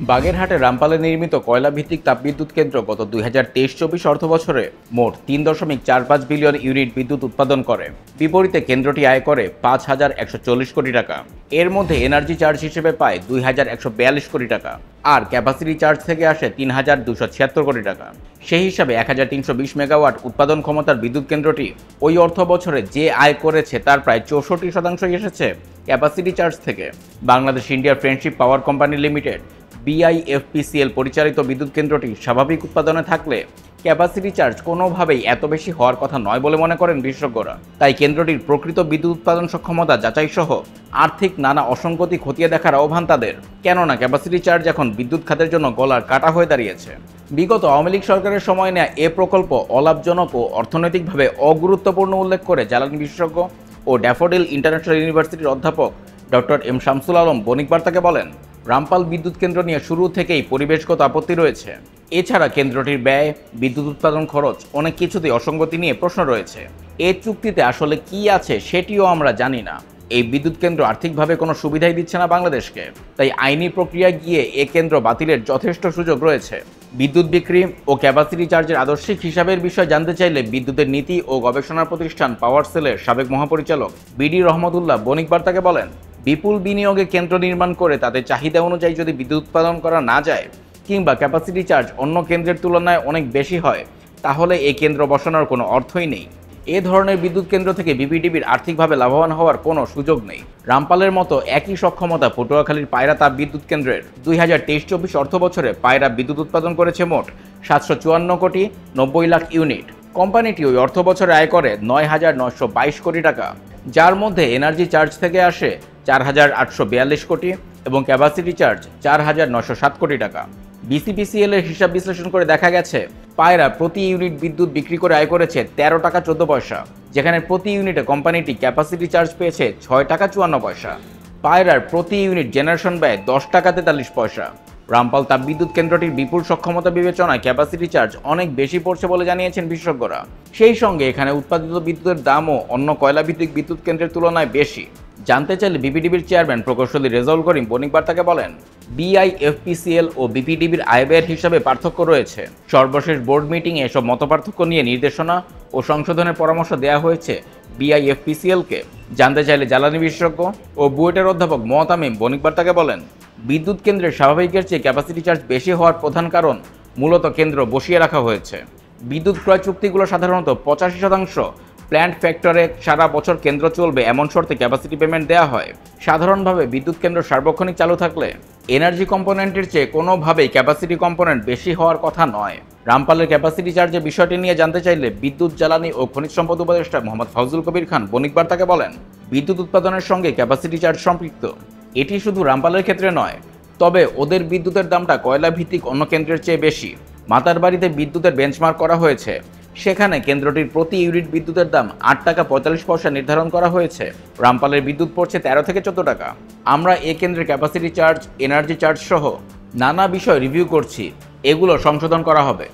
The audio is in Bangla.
বাগেরহাটে রামপালে নির্মিত কয়লাভিত্তিক তাপবিদ্যুৎ কেন্দ্র গত 2023-24 অর্থবছরে মোট 3.45 বিলিয়ন ইউনিট বিদ্যুৎ উৎপাদন করে। বিপরীতে কেন্দ্রটি আয় করে 5,140 কোটি টাকা। এর মধ্যে এনার্জি চার্জ হিসেবে পায় 2,142 কোটি টাকা, আর ক্যাপাসিটি চার্জ থেকে আসে 3,276 কোটি টাকা। সেই হিসাবে 1,320 মেগাওয়াট উৎপাদন ক্ষমতার বিদ্যুৎ কেন্দ্রটি ওই অর্থ বছরে যে আয় করেছে তার প্রায় 64% এসেছে ক্যাপাসিটি চার্জ থেকে। Bangladesh India friendship power company limited BIFPCL পরিচালিত বিদ্যুৎ কেন্দ্রটি স্বাভাবিক উৎপাদনে থাকলে ক্যাপাসিটি চার্জ কোনোভাবেই এত বেশি হওয়ার কথা নয় বলে মনে করেন বিশেষজ্ঞরা। তাই কেন্দ্রটির প্রকৃত বিদ্যুৎ উৎপাদন সক্ষমতা যাচাই সহ আর্থিক নানা অসঙ্গতি খতিয়ে দেখার আহ্বান তাদের, কেননা ক্যাপাসিটি চার্জ এখন বিদ্যুৎ খাতের জন্য গলার কাটা হয়ে দাঁড়িয়েছে। বিগত আওয়ামী লীগ সরকারের সময় নেওয়া এ প্রকল্প অলাভজনক ও অর্থনৈতিকভাবে অগুরুত্বপূর্ণ উল্লেখ করে জ্বালানি বিশেষজ্ঞ ও ড্যাফোডিল ইন্টারন্যাশনাল ইউনিভার্সিটির অধ্যাপক ডক্টর এম শামসুল আলম বণিক বার্তাকে বলেন, রামপাল বিদ্যুৎ কেন্দ্র নিয়ে শুরু থেকেই পরিবেশগত আপত্তি রয়েছে। এছাড়া কেন্দ্রটির ব্যয়, বিদ্যুৎ উৎপাদন খরচ অনেক কিছুতেই অসঙ্গতি নিয়ে প্রশ্ন রয়েছে। এ চুক্তিতে আসলে কি আছে সেটিও আমরা জানি না। এই বিদ্যুৎ কেন্দ্র আর্থিকভাবে কোনো সুবিধাই দিচ্ছে না বাংলাদেশকে। তাই আইনি প্রক্রিয়া গিয়ে এ কেন্দ্র বাতিলের যথেষ্ট সুযোগ রয়েছে। বিদ্যুৎ বিক্রি ও ক্যাপাসিটি চার্জের আদর্শিক হিসাবের বিষয়ে জানতে চাইলে বিদ্যুতের নীতি ও গবেষণা প্রতিষ্ঠান পাওয়ার সেলের সাবেক মহাপরিচালক বিডি রহমতুল্লাহ বণিক বার্তাকে বলেন, বিপুল বিনিয়োগে কেন্দ্র নির্মাণ করে তাদের চাহিদা অনুযায়ী যদি বিদ্যুৎ উৎপাদন করা না যায় কিংবা ক্যাপাসিটি চার্জ অন্য কেন্দ্রের তুলনায় অনেক বেশি হয়, তাহলে এই কেন্দ্র বসানোর কোনো অর্থই নেই। এ ধরনের বিদ্যুৎ কেন্দ্র থেকে বিপিডিবির আর্থিকভাবে লাভবান হওয়ার কোনো সুযোগ নেই। রামপালের মতো একই সক্ষমতা পটুয়াখালীর পায়রা তাপ বিদ্যুৎ কেন্দ্রের 2023-24 অর্থ বছরে পায়রা বিদ্যুৎ উৎপাদন করেছে মোট 754 কোটি 90 লাখ ইউনিট। কোম্পানিটি ওই অর্থ বছরে আয় করে 9,922 কোটি টাকা, যার মধ্যে এনার্জি চার্জ থেকে আসে 4,842 কোটি এবং ক্যাপাসিটি চার্জ 4,907 কোটি টাকা। BCPCL এর হিসাব বিশ্লেষণ করে দেখা গেছে পায়রা প্রতি ইউনিট বিদ্যুৎ বিক্রি করে আয় করেছে 13 টাকা 14 পয়সা, যেখানে প্রতি ইউনিটে কোম্পানিটি ক্যাপাসিটি চার্জ পেয়েছে 6 টাকা 54 পয়সা। পায়রার প্রতি ইউনিট জেনারেশন ব্যয় 10 টাকা 43 পয়সা। রামপাল তাপবিদ্যুৎ কেন্দ্রটির বিপুল সক্ষমতা বিবেচনায় ক্যাপাসিটি চার্জ অনেক বেশি পড়ছে বলে জানিয়েছেন বিশেষজ্ঞরা। সেই সঙ্গে এখানে উৎপাদিত বিদ্যুতের দামও অন্য কয়লাভিত্তিক বিদ্যুৎ কেন্দ্রের তুলনায় বেশি। জানতে চাইলে বিপিডিবির চেয়ারম্যান প্রকৌশলী রেজাউল করিম বণিক বার্তাকে বলেন, BIFPCL ও বিপিডিবির আয় ব্যয়ের হিসাবে পার্থক্য রয়েছে। সর্বশেষ বোর্ড মিটিংয়ে এসব মতপার্থক্য নিয়ে নির্দেশনা ও সংশোধনের পরামর্শ দেওয়া হয়েছে BIFPCL-কে। জানতে চাইলে জ্বালানি বিশেষজ্ঞ ও বুয়েটের অধ্যাপক মোয়াতামিম বণিক বার্তাকে বলেন, বিদ্যুৎ কেন্দ্রের স্বাভাবিকের চেয়ে ক্যাপাসিটি চার্জ বেশি হওয়ার প্রধান কারণ মূলত কেন্দ্র বসিয়ে রাখা হয়েছে। বিদ্যুৎ ক্রয় চুক্তিগুলো সাধারণত 85% প্ল্যান্ট ফ্যাক্টরে সারা বছর কেন্দ্র চলবে এমন শর্তে ক্যাপাসিটি পেমেন্ট দেওয়া হয়। সাধারণভাবে বিদ্যুৎ কেন্দ্র সার্বক্ষণিক চালু থাকলে এনার্জি কম্পোনেন্টের চেয়ে কোনোভাবেই ক্যাপাসিটি কম্পোনেন্ট বেশি হওয়ার কথা নয়। রামপালের ক্যাপাসিটি চার্জের বিষয়টি নিয়ে জানতে চাইলে বিদ্যুৎ, জ্বালানি ও খনিজ সম্পদ উপদেষ্টা মোহাম্মদ ফাউজুল কবির খান বণিক বার্তাকে বলেন, বিদ্যুৎ উৎপাদনের সঙ্গে ক্যাপাসিটি চার্জ সম্পৃক্ত। এটি শুধু রামপালের ক্ষেত্রে নয়, তবে ওদের বিদ্যুতের দামটা কয়লা ভিত্তিক অন্য কেন্দ্রের চেয়ে বেশি। মাতারবাড়িতে বিদ্যুতের বেঞ্চমার্ক করা হয়েছে, সেখানে কেন্দ্রটির প্রতি ইউনিট বিদ্যুতের দাম 8 টাকা 45 পয়সা নির্ধারণ করা হয়েছে। রামপালের বিদ্যুৎ পড়ছে 13 থেকে 14 টাকা। আমরা এ কেন্দ্রের ক্যাপাসিটি চার্জ, এনার্জি চার্জ সহ নানা বিষয় রিভিউ করছি, এগুলো সংশোধন করা হবে।